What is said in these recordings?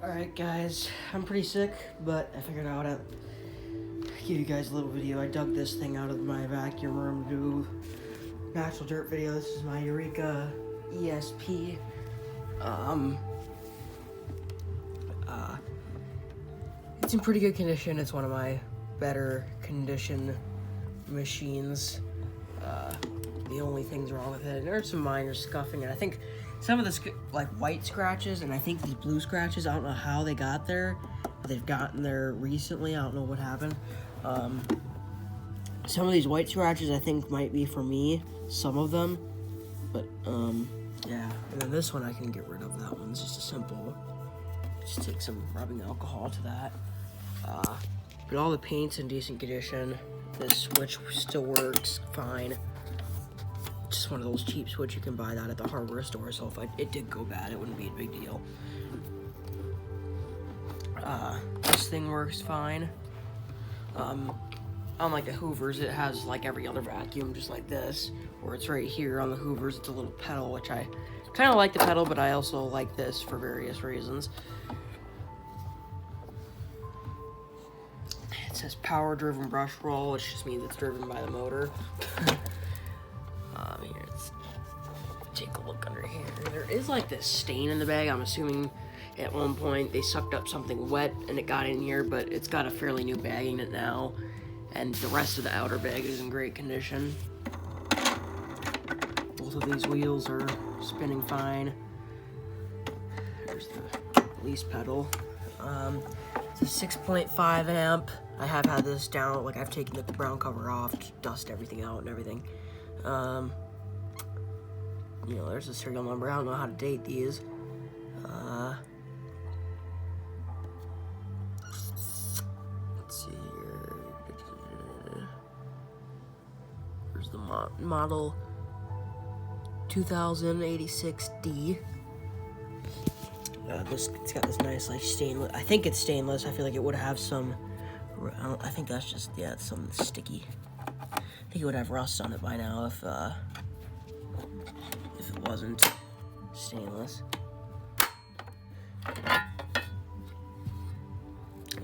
Alright guys, I'm pretty sick, but I figured out how to give you guys a little video. I dug this thing out of my vacuum room to do natural dirt video. This is my Eureka ESP. It's in pretty good condition. It's one of my better condition machines. The only things wrong with it, and there's some minor scuffing, and I think some of the white scratches, and I think these blue scratches, I don't know how they got there, but they've gotten there recently. I don't know what happened. Some of these white scratches I think might be for me, some of them, but yeah. And then this one I can get rid of. That one's just a simple, just take some rubbing alcohol to that. But all the paint's in decent condition. This switch still works fine. Just one of those cheap switches, you can buy that at the hardware store, so if it did go bad, it wouldn't be a big deal. This thing works fine. Unlike the Hoovers, it has like every other vacuum, just like this, where it's right here on the Hoovers. It's a little pedal, which I kind of like the pedal, but I also like this for various reasons. It says power-driven brush roll, which just means it's driven by the motor. Here, let's take a look under here. There is like this stain in the bag. I'm assuming at one point they sucked up something wet and it got in here, but it's got a fairly new bag in it now, and the rest of the outer bag is in great condition. Both of these wheels are spinning fine. There's the release pedal. It's a 6.5 amp. I have had this down, like I've taken the brown cover off to dust everything out and everything. You know, there's a serial number. I don't know how to date these. Let's see here. There's the model 2086D. It's got this nice, like, stainless. I think it's stainless. I feel like it would have some. I think that's just, yeah, it's some sticky. I think it would have rust on it by now if it wasn't stainless.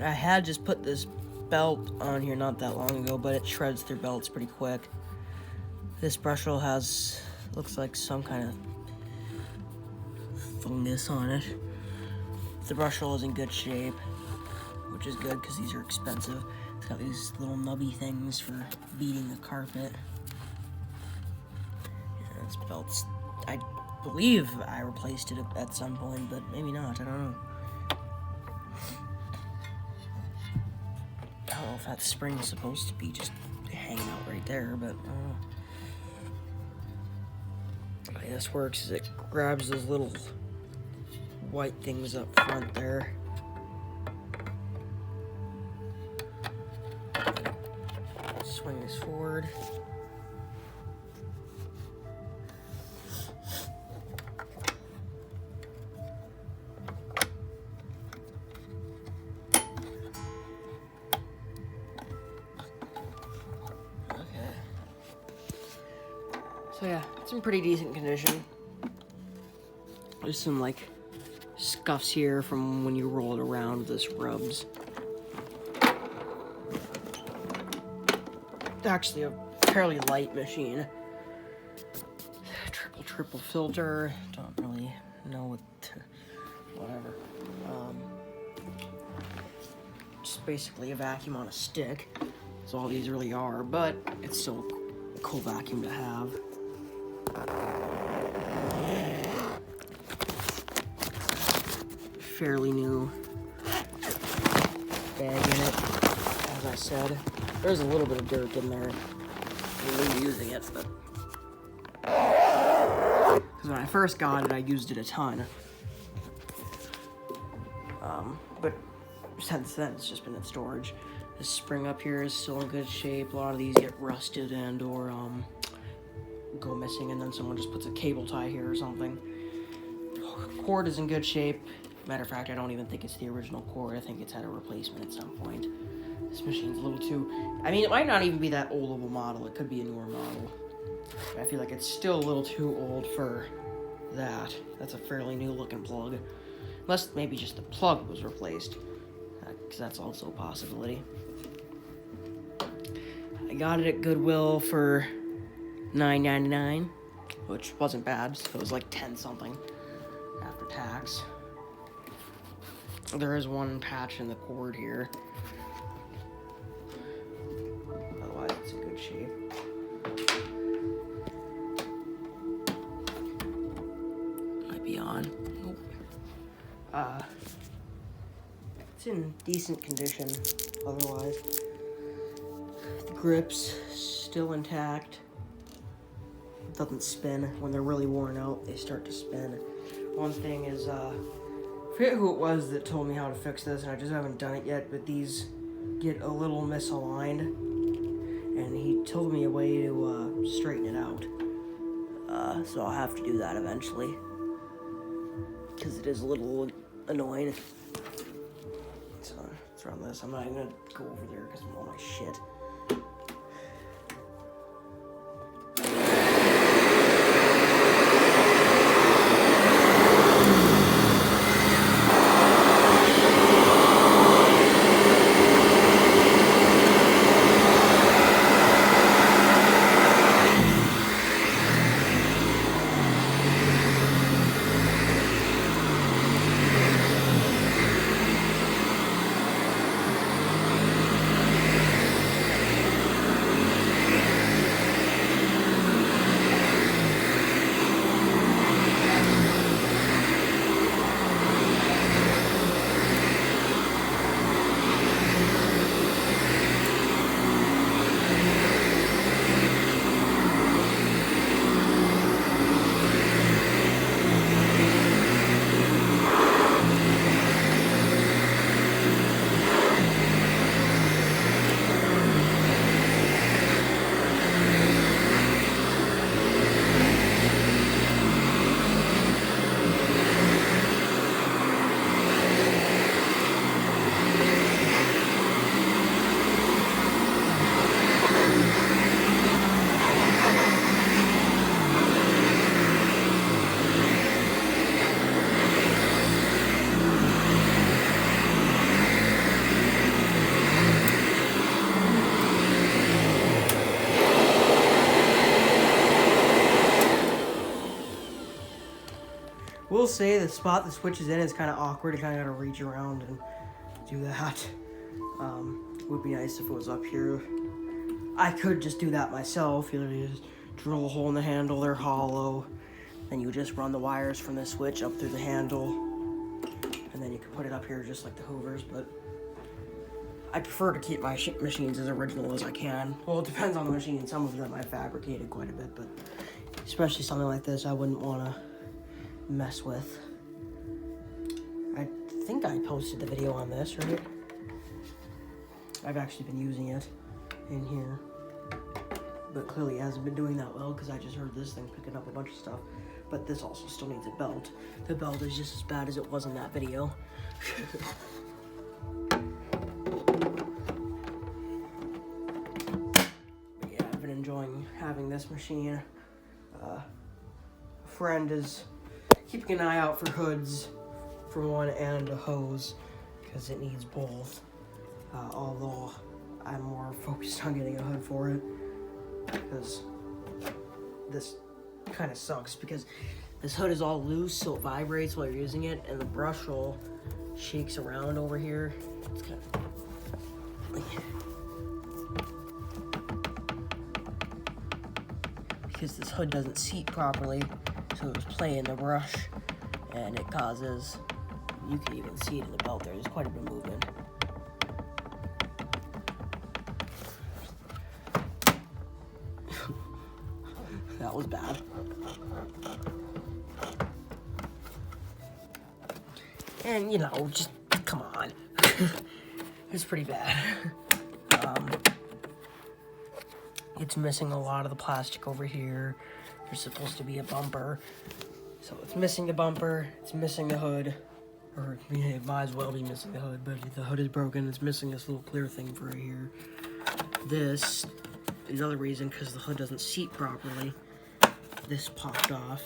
I had just put this belt on here not that long ago, but it shreds through belts pretty quick. This brush roll looks like some kind of fungus on it. The brush roll is in good shape, which is good because these are expensive. It's got these little nubby things for beating the carpet. Yeah, this belt's, I believe I replaced it at some point, but maybe not, I don't know. I don't know if that spring's supposed to be just hanging out right there, but I don't know. The way this works is it grabs those little white things up front there. Swing this forward. Okay. So yeah, it's in pretty decent condition. There's some like scuffs here from when you roll it around. This rubs. Actually a fairly light machine. Triple filter. Don't really know whatever. Just basically a vacuum on a stick. That's all these really are, but it's still a cool vacuum to have. Fairly new bag in it, as I said. There's a little bit of dirt in there when using it, but because when I first got it, I used it a ton. But since then, it's just been in storage. This spring up here is still in good shape. A lot of these get rusted and or go missing, and then someone just puts a cable tie here or something. Cord is in good shape. Matter of fact, I don't even think it's the original cord. I think it's had a replacement at some point. This machine's a little too... I mean, it might not even be that old of a model. It could be a newer model. But I feel like it's still a little too old for that. That's a fairly new looking plug. Unless maybe just the plug was replaced, because that's also a possibility. I got it at Goodwill for $9.99, which wasn't bad. So it was like 10 something after tax. There is one patch in the cord here. Otherwise, it's in good shape. Might be on. Nope. It's in decent condition. Otherwise, the grip's still intact. It doesn't spin. When they're really worn out, they start to spin. One thing is, I forget who it was that told me how to fix this, and I just haven't done it yet, but these get a little misaligned, and he told me a way to straighten it out. So I'll have to do that eventually, because it is a little annoying. So let's run this. I'm not even gonna go over there because of all my shit. We'll say the spot the switch is in is kind of awkward. You kind of got to reach around and do that. It would be nice if it was up here. I could just do that myself. You just drill a hole in the handle. They're hollow. Then you just run the wires from the switch up through the handle. And then you can put it up here just like the Hoovers. But I prefer to keep my machines as original as I can. Well, it depends on the machine. Some of them I fabricated quite a bit. But especially something like this, I wouldn't want to mess with. I think I posted the video on this, right? I've actually been using it in here, but clearly it hasn't been doing that well because I just heard this thing picking up a bunch of stuff. But this also still needs a belt. The belt is just as bad as it was in that video. But yeah, I've been enjoying having this machine. A friend is keeping an eye out for hoods for one and a hose because it needs both. Although I'm more focused on getting a hood for it because this kind of sucks because this hood is all loose, so it vibrates while you're using it, and the brush roll shakes around over here. It's kind of because this hood doesn't seat properly, so it was playing the brush, and it causes, you can even see it in the belt there, there's quite a bit of movement. That was bad. And, you know, just, come on. It's pretty bad. It's missing a lot of the plastic over here. There's supposed to be a bumper. So it's missing the bumper, it's missing the hood. Or, it might as well be missing the hood, but if the hood is broken, it's missing this little clear thing for right here. This, another reason, because the hood doesn't seat properly. This popped off.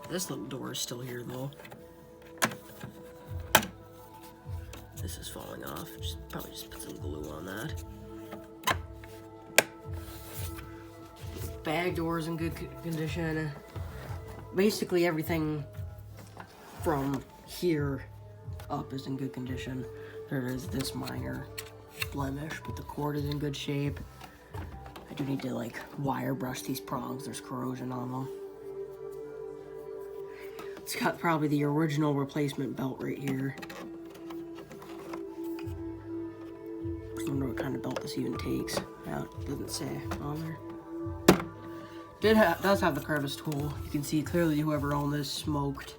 This little door is still here, though. This is falling off. Probably just put some glue on that. Bag door's in good condition. Basically everything from here up is in good condition. There is this minor blemish, but the cord is in good shape. I do need to like wire brush these prongs. There's corrosion on them. It's got probably the original replacement belt right here. I wonder what kind of belt this even takes. Yeah, it doesn't say on there. Does have the crevice tool. You can see clearly whoever owned this smoked,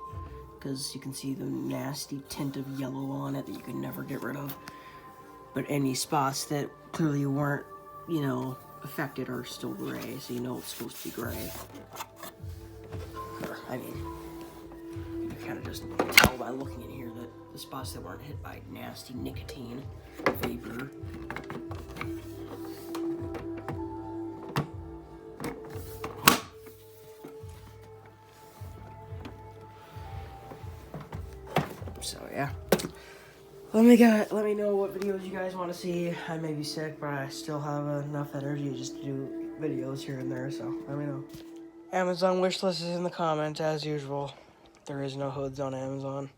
because you can see the nasty tint of yellow on it that you can never get rid of. But any spots that clearly weren't, you know, affected are still gray, so you know it's supposed to be gray. I mean, you can kind of just tell by looking in here that the spots that weren't hit by nasty nicotine vapor. So yeah, let me know what videos you guys want to see. I may be sick, but I still have enough energy just to do videos here and there, so let me know. Amazon wish list is in the comments as usual. There is no hoods on Amazon.